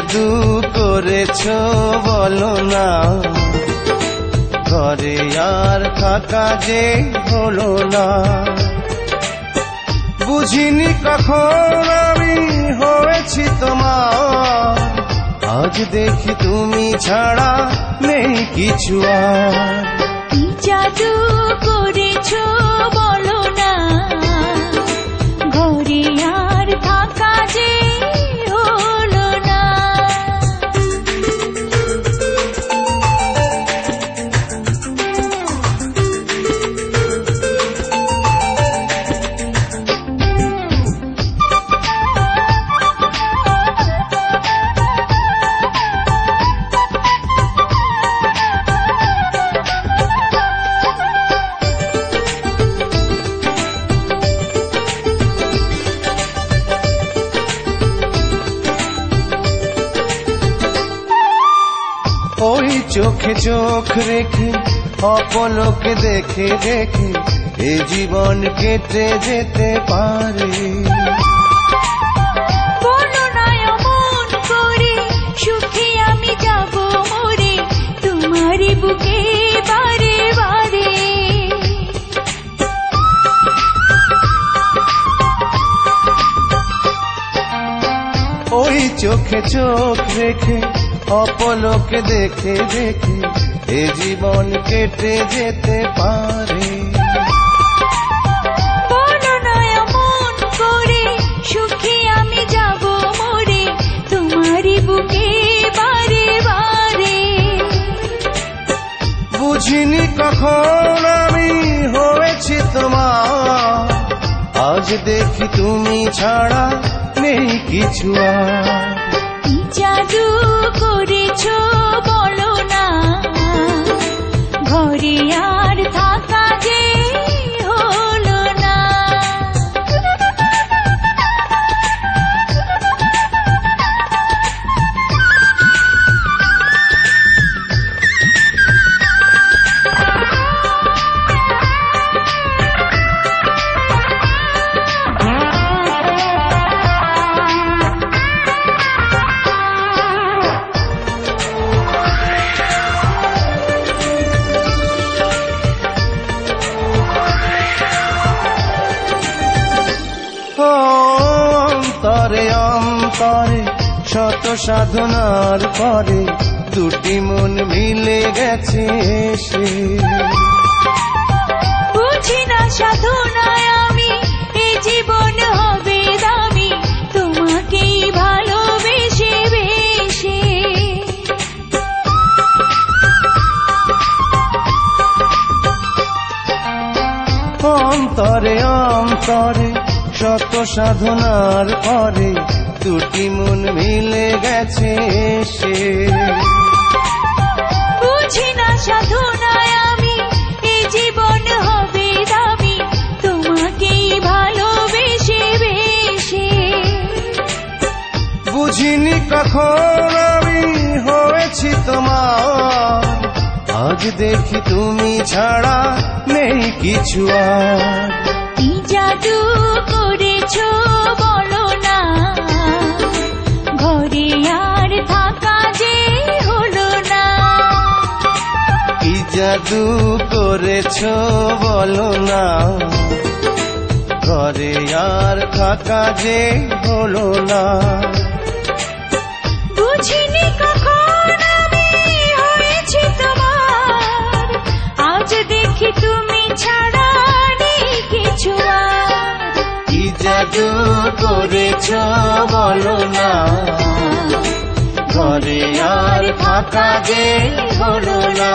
জাদু করেছো বলো না, ঘরে আর থাকা যে হলো না। বুঝিনি কখন আমি হয়েছি তোমার, আজ দেখি তুমি ছাড়া নেই কিছু আর। কি জাদু করেছো বলো না, ঘরে আর থাকা যে হলো না। ওই চোখে চোখ রেখে অপলকে দেখে দেখে এ জীবন কেটে যেতে পারে। বলো না এমন করে, সুখে আমি যাব মরে তোমারই বুকে বারে বারে। ওই চোখে চোখ রেখে অপলকে দেখে দেখে এ জীবন কেটে যেতে পারে। বলো না এমন করে, সুখে আমি যাব মরে তোমারই বুকে বারে বারে। বুঝিনি কখন আমি হয়েছি তোমার, আজ দেখি তুমি ছাড়া নেই কিছু আর। কি জাদু করেছো বলো না, ঘরে আর থাকা যে হলো না। অন্তরে অন্তরে শত সাধনার পরে দুটি মন মিলে গেছে এসে। বুঝি না সাধনায় আমি এ জীবন হবে দামি তোমাকেই ভালোবেসে বেশে। অন্তরে অন্তরে শত সাধনার পরে দুটি মন মিলে গেছে এসে। বুঝি না সাধনায় আমি এ জীবন হবে দামি তোমাকেই ভালোবেসে বেশে। বুঝিনি কখন আমি হয়েছি তোমার, আজ দেখি তুমি ছাড়া নেই কিছু আর। কি জাদু করেছো বলো না, ঘরে আর থাকা যে হলো না। কি জাদু করেছো বলো না, ঘরে আর থাকা যে হলো না। বুঝিনি কখন আমি হয়েছি তোমার, আজ দেখি তুমি ছাড়া নেই কিছু আর। কি জাদু করেছো বলো না, ঘরে আর থাকা যে হলো না।